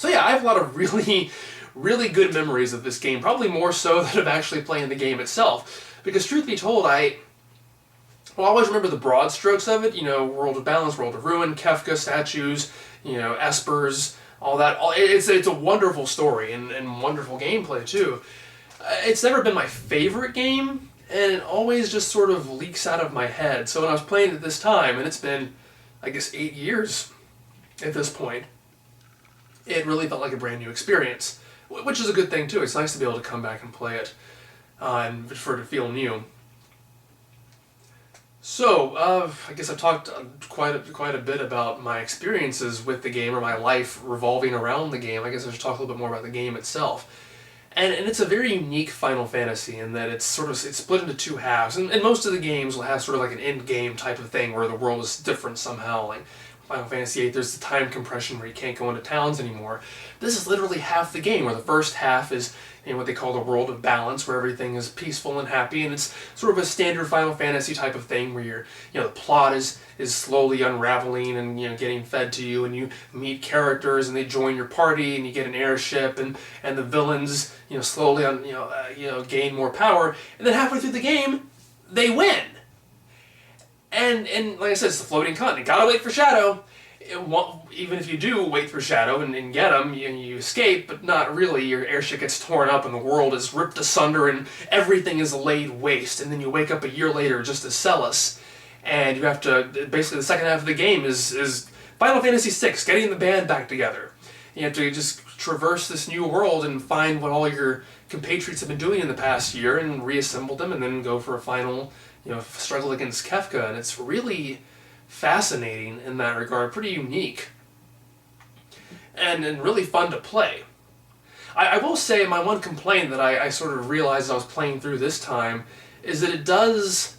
So yeah, I have a lot of really, really good memories of this game, probably more so than of actually playing the game itself. Because truth be told, I always remember the broad strokes of it, World of Balance, World of Ruin, Kefka statues, espers, all that. It's a wonderful story and wonderful gameplay too. It's never been my favorite game, and it always just sort of leaks out of my head. So when I was playing it this time, and it's been, I guess, 8 years at this point, it really felt like a brand new experience, which is a good thing too. It's nice to be able to come back and play it, and for it to feel new. So, I guess I've talked quite a bit about my experiences with the game, or my life revolving around the game. I guess I should talk a little bit more about the game itself. And it's a very unique Final Fantasy in that it's split into two halves. And most of the games will have sort of like an end game type of thing where the world is different somehow. Like Final Fantasy VIII, there's the time compression where you can't go into towns anymore. This is literally half the game, where the first half is what they call the World of Balance, where everything is peaceful and happy, and it's sort of a standard Final Fantasy type of thing where the plot is slowly unraveling and getting fed to you, and you meet characters and they join your party, and you get an airship, and the villains slowly gain more power, and then halfway through the game they win. And like I said, it's the floating continent. Gotta wait for Shadow. Even if you do wait for Shadow and get him, you escape, but not really. Your airship gets torn up and the world is ripped asunder and everything is laid waste. And then you wake up a year later just as Celis, and you have to, basically the second half of the game is Final Fantasy VI, getting the band back together. You have to just traverse this new world and find what all your compatriots have been doing in the past year and reassemble them, and then go for a final struggle against Kefka. And it's really fascinating in that regard, pretty unique, and really fun to play. I will say my one complaint that I sort of realized I was playing through this time is that it does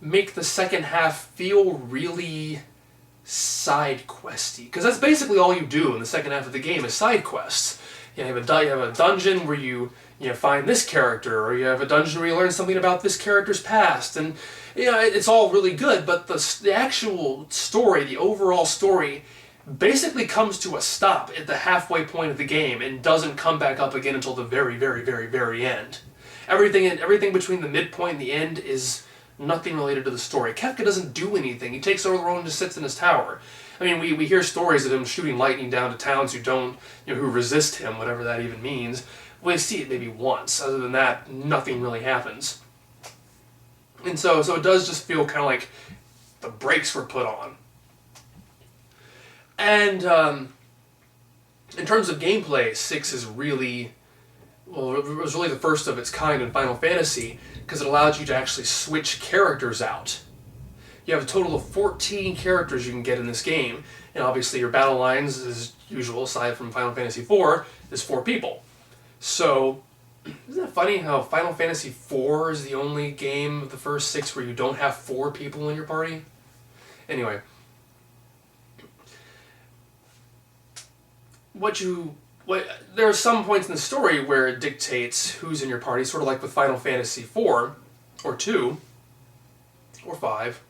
make the second half feel really side questy, because that's basically all you do in the second half of the game is side quests. You have a dungeon where you find this character, or you have a dungeon where you learn something about this character's past, and it's all really good, but the actual story, the overall story, basically comes to a stop at the halfway point of the game and doesn't come back up again until the very, very, very, very end. Everything between the midpoint and the end is nothing related to the story. Kefka doesn't do anything. He takes over the world and just sits in his tower. I mean, we hear stories of him shooting lightning down to towns who resist him, whatever that even means. We see it maybe once. Other than that, nothing really happens. And so it does just feel kind of like the brakes were put on. And in terms of gameplay, 6 is really, well, it was really the first of its kind in Final Fantasy, because it allowed you to actually switch characters out. You have a total of 14 characters you can get in this game, and obviously your battle lines, as usual, aside from Final Fantasy IV, is 4 people. So, isn't it funny how Final Fantasy IV is the only game of the first 6 where you don't have 4 people in your party? Anyway. There are some points in the story where it dictates who's in your party, sort of like with Final Fantasy IV, or 2, or 5.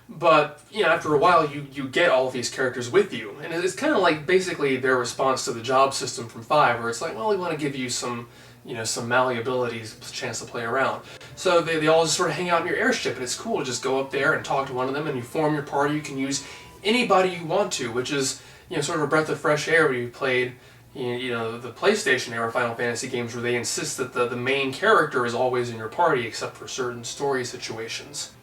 But, after a while, you get all of these characters with you. And it's kind of like, basically, their response to the job system from 5, where it's like, well, we want to give you some malleability, chance to play around. So they all just sort of hang out in your airship, and it's cool to just go up there and talk to one of them, and you form your party. You can use anybody you want to, which is, sort of a breath of fresh air when you played, the PlayStation era Final Fantasy games, where they insist that the main character is always in your party, except for certain story situations.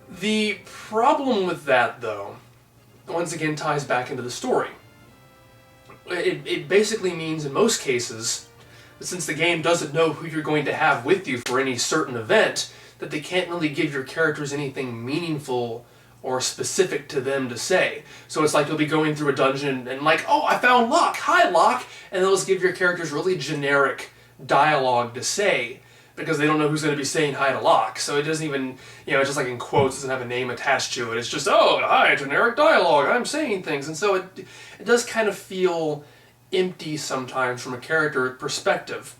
The problem with that, though, once again ties back into the story. It basically means, in most cases, that since the game doesn't know who you're going to have with you for any certain event, that they can't really give your characters anything meaningful or specific to them to say. So it's like you'll be going through a dungeon and like, oh, I found Locke! Hi, Locke! And they'll just give your characters really generic dialogue to say, because they don't know who's going to be saying hi to Locke. So it doesn't even, just like in quotes, doesn't have a name attached to it. It's just, oh, hi, generic dialogue, I'm saying things. And so it does kind of feel empty sometimes from a character perspective.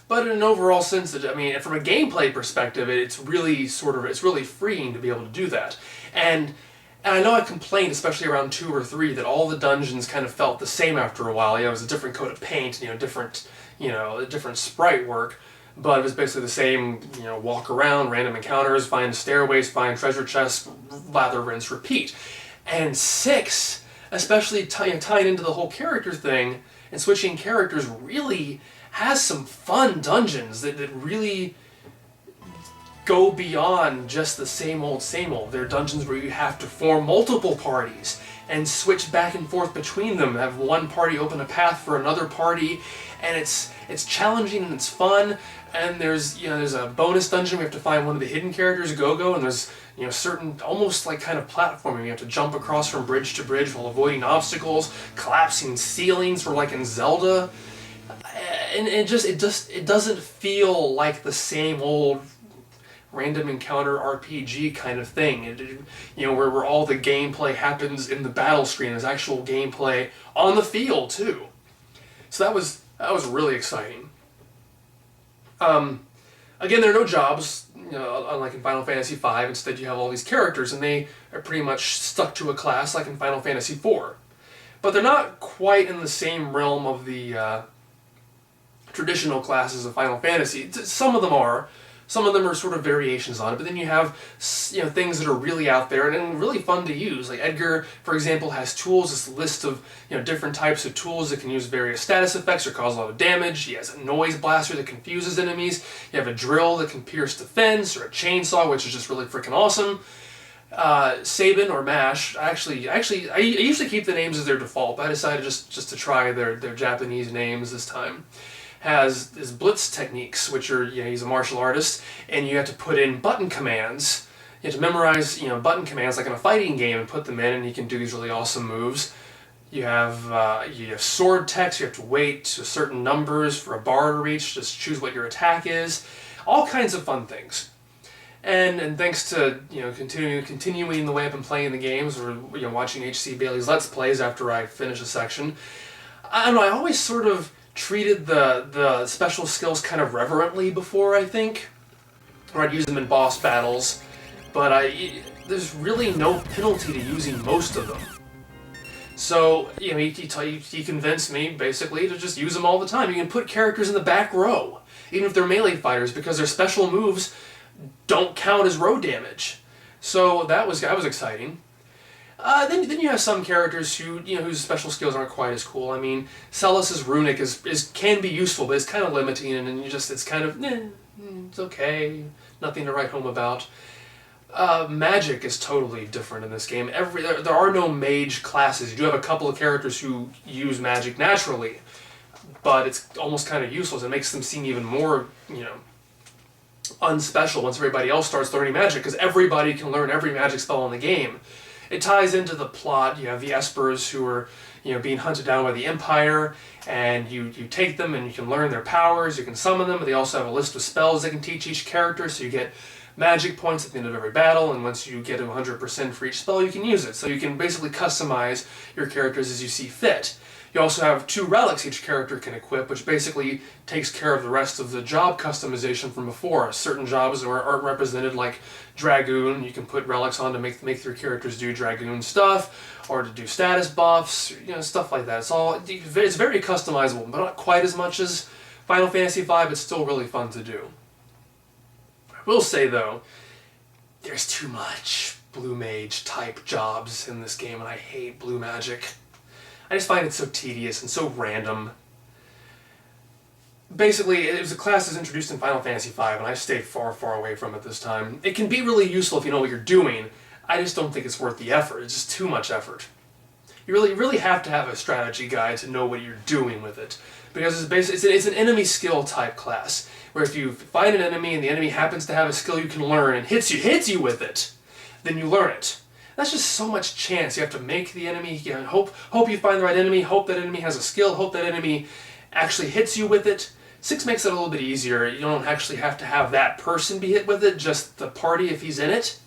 But in an overall sense, from a gameplay perspective, it's really freeing to be able to do that. And And I know I complained, especially around 2 or 3, that all the dungeons kind of felt the same after a while. It was a different coat of paint, different sprite work, but it was basically the same, walk around, random encounters, find stairways, find treasure chests, lather, rinse, repeat. And 6, especially tying into the whole character thing and switching characters, really has some fun dungeons that really go beyond just the same old, same old. There are dungeons where you have to form multiple parties and switch back and forth between them, have one party open a path for another party, and it's challenging and it's fun. And there's a bonus dungeon we have to find one of the hidden characters, Go-Go, and there's certain almost like kind of platforming. You have to jump across from bridge to bridge while avoiding obstacles, collapsing ceilings, or like in Zelda. And it doesn't feel like the same old random encounter RPG kind of thing. Where all the gameplay happens in the battle screen. There's actual gameplay on the field too. So that was really exciting. Again, there are no jobs, unlike in Final Fantasy V. Instead, you have all these characters, and they are pretty much stuck to a class like in Final Fantasy IV. But they're not quite in the same realm of the traditional classes of Final Fantasy. Some of them are. Some of them are sort of variations on it, but then you have things that are really out there and really fun to use. Like Edgar, for example, has tools, this list of different types of tools that can use various status effects or cause a lot of damage. He has a noise blaster that confuses enemies. You have a drill that can pierce defense, or a chainsaw, which is just really freaking awesome. Sabin or Mash, I usually keep the names as their default, but I decided just to try their Japanese names this time. Has his blitz techniques, which are, he's a martial artist, and you have to put in button commands. You have to memorize, button commands like in a fighting game and put them in, and he can do these really awesome moves. You have sword techs. You have to wait to certain numbers for a bar to reach. Just choose what your attack is. All kinds of fun things. And thanks to continuing the way I've been playing the games, or watching H.C. Bailey's Let's Plays after I finish a section, I don't know. I always sort of treated the special skills kind of reverently before, I think, or I'd use them in boss battles, but there's really no penalty to using most of them. So he convinced me basically to just use them all the time. You can put characters in the back row, even if they're melee fighters, because their special moves don't count as row damage. So that was exciting. Then you have some characters whose special skills aren't quite as cool. I mean, Celus's runic can be useful, but it's kind of limiting, and it's kind of it's okay, nothing to write home about. Magic is totally different in this game. There are no mage classes. You do have a couple of characters who use magic naturally, but it's almost kind of useless. It makes them seem even more unspecial once everybody else starts learning magic, because everybody can learn every magic spell in the game. It ties into the plot. You have the Espers who are, being hunted down by the Empire, and you take them and you can learn their powers, you can summon them, but they also have a list of spells they can teach each character, so you get magic points at the end of every battle, and once you get to 100% for each spell, you can use it. So you can basically customize your characters as you see fit. You also have 2 relics each character can equip, which basically takes care of the rest of the job customization from before. Certain jobs aren't represented, like Dragoon. You can put relics on to make your characters do Dragoon stuff, or to do status buffs, stuff like that. It's very customizable, but not quite as much as Final Fantasy V. It's still really fun to do. I will say though, there's too much blue mage type jobs in this game, and I hate blue magic. I just find it so tedious and so random. Basically, it was a class that's introduced in Final Fantasy V, and I stayed far, far away from it this time. It can be really useful if you know what you're doing. I just don't think it's worth the effort. It's just too much effort. You really have to have a strategy guide to know what you're doing with it, because it's an enemy skill type class, where if you find an enemy and the enemy happens to have a skill you can learn and hits you with it, then you learn it. That's just so much chance. You have to make the enemy, hope you find the right enemy, hope that enemy has a skill, hope that enemy actually hits you with it. 6 makes it a little bit easier. You don't actually have to have that person be hit with it, just the party if he's in it.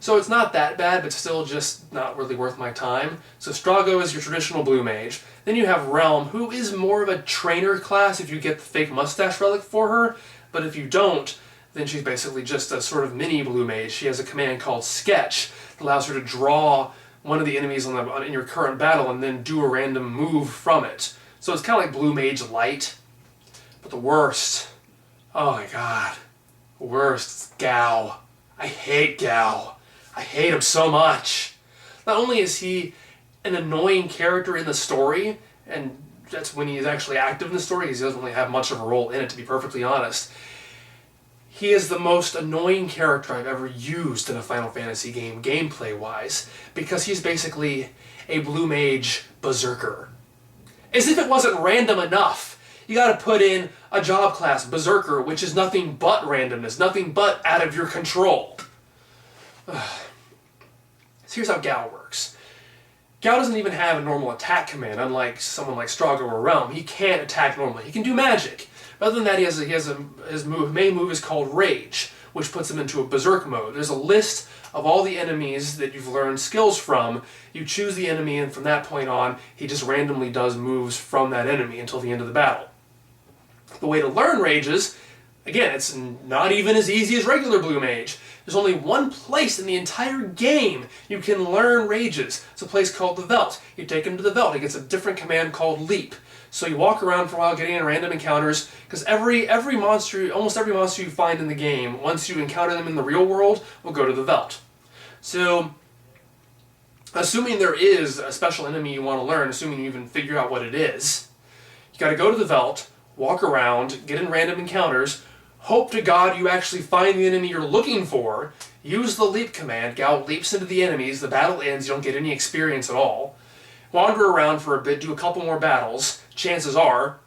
So it's not that bad, but still just not really worth my time. So Strago is your traditional blue mage. Then you have Realm, who is more of a trainer class if you get the fake mustache relic for her, but if you don't, then she's basically just a sort of mini blue mage. She has a command called Sketch It allows her to draw one of the enemies in your current battle and then do a random move from it. So it's kind of like Blue Mage Light. But the worst, oh my god, the worst is Gao. I hate Gao. I hate him so much. Not only is he an annoying character in the story, and that's when he is actually active in the story, he doesn't really have much of a role in it, to be perfectly honest. He is the most annoying character I've ever used in a Final Fantasy game, gameplay-wise, because he's basically a Blue Mage Berserker. As if it wasn't random enough. You gotta put in a job class, Berserker, which is nothing but randomness, nothing but out of your control. So here's how Gao works. Gao doesn't even have a normal attack command, unlike someone like Strago or Realm. He can't attack normally. He can do magic. But other than that, his main move is called Rage, which puts him into a Berserk mode. There's a list of all the enemies that you've learned skills from. You choose the enemy, and from that point on, he just randomly does moves from that enemy until the end of the battle. The way to learn Rages, again, it's not even as easy as regular Blue Mage. There's only one place in the entire game you can learn Rages. It's a place called the Veldt. You take him to the Veldt. He gets a different command called Leap. So you walk around for a while getting in random encounters, because almost every monster you find in the game, once you encounter them in the real world, will go to the Veldt. So, assuming there is a special enemy you want to learn, assuming you even figure out what it is, you got to go to the Veldt, walk around, get in random encounters, hope to God you actually find the enemy you're looking for, use the Leap command, Gao leaps into the enemies, the battle ends, you don't get any experience at all, wander around for a bit, do a couple more battles. Chances are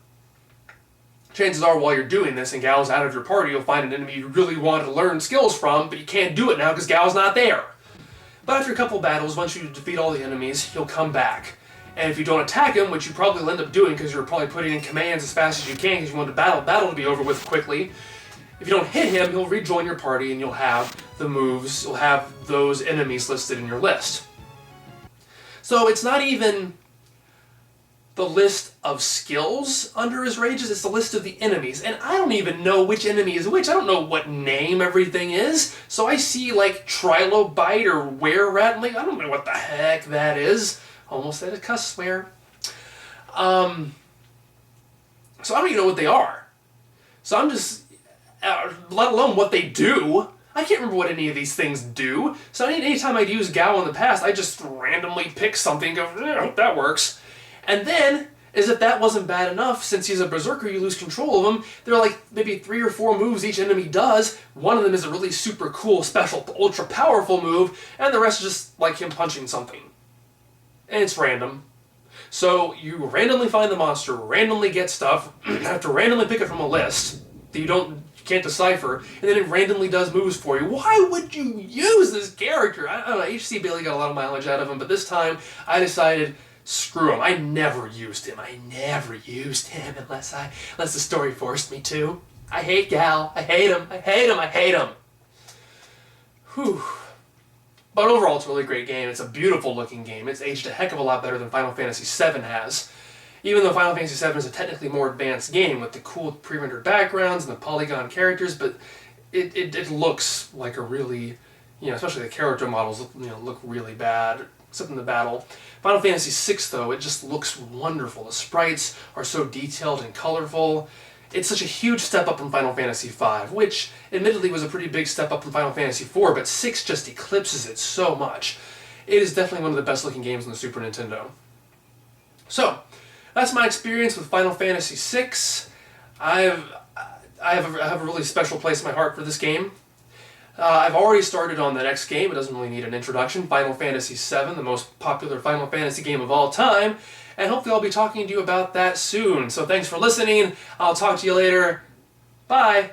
while you're doing this and Gao's out of your party, you'll find an enemy you really want to learn skills from, but you can't do it now because Gao's not there. But after a couple battles, once you defeat all the enemies, he'll come back. And if you don't attack him, which you probably will end up doing because you're probably putting in commands as fast as you can because you want the battle to be over with quickly, if you don't hit him, he'll rejoin your party and you'll have the moves, you'll have those enemies listed in your list. So it's not even the list of skills under his rages, it's the list of the enemies. And I don't even know which enemy is which. I don't know what name everything is. So I see like Trilobite or Were-Rat, and like, I don't know what the heck that is. Almost said a cuss swear. So I don't even know what they are. So I'm just, let alone what they do. I can't remember what any of these things do. So anytime I'd use Gao in the past, I just randomly pick something and go, I hope that works. And then, as if that wasn't bad enough, since he's a Berserker, you lose control of him. There are like maybe 3 or 4 moves each enemy does. One of them is a really super cool, special, ultra powerful move, and the rest is just like him punching something. And it's random. So you randomly find the monster, randomly get stuff, have to randomly pick it from a list that you can't decipher, and then it randomly does moves for you. Why would you use this character? I don't know, HC Bailey got a lot of mileage out of him, but this time I decided, screw him. I never used him unless the story forced me to. I hate Gao. I hate him. Whew. But overall, it's a really great game. It's a beautiful looking game. It's aged a heck of a lot better than Final Fantasy VII has. Even though Final Fantasy VII is a technically more advanced game with the cool pre-rendered backgrounds and the polygon characters, but it looks like a really, especially the character models look really bad, except in the battle. Final Fantasy VI, though, it just looks wonderful. The sprites are so detailed and colorful. It's such a huge step up from Final Fantasy V, which admittedly was a pretty big step up from Final Fantasy IV, but 6 just eclipses it so much. It is definitely one of the best looking games on the Super Nintendo. So, that's my experience with Final Fantasy VI. I have a really special place in my heart for this game. I've already started on the next game. It doesn't really need an introduction. Final Fantasy VII, the most popular Final Fantasy game of all time. And hopefully I'll be talking to you about that soon. So thanks for listening. I'll talk to you later. Bye.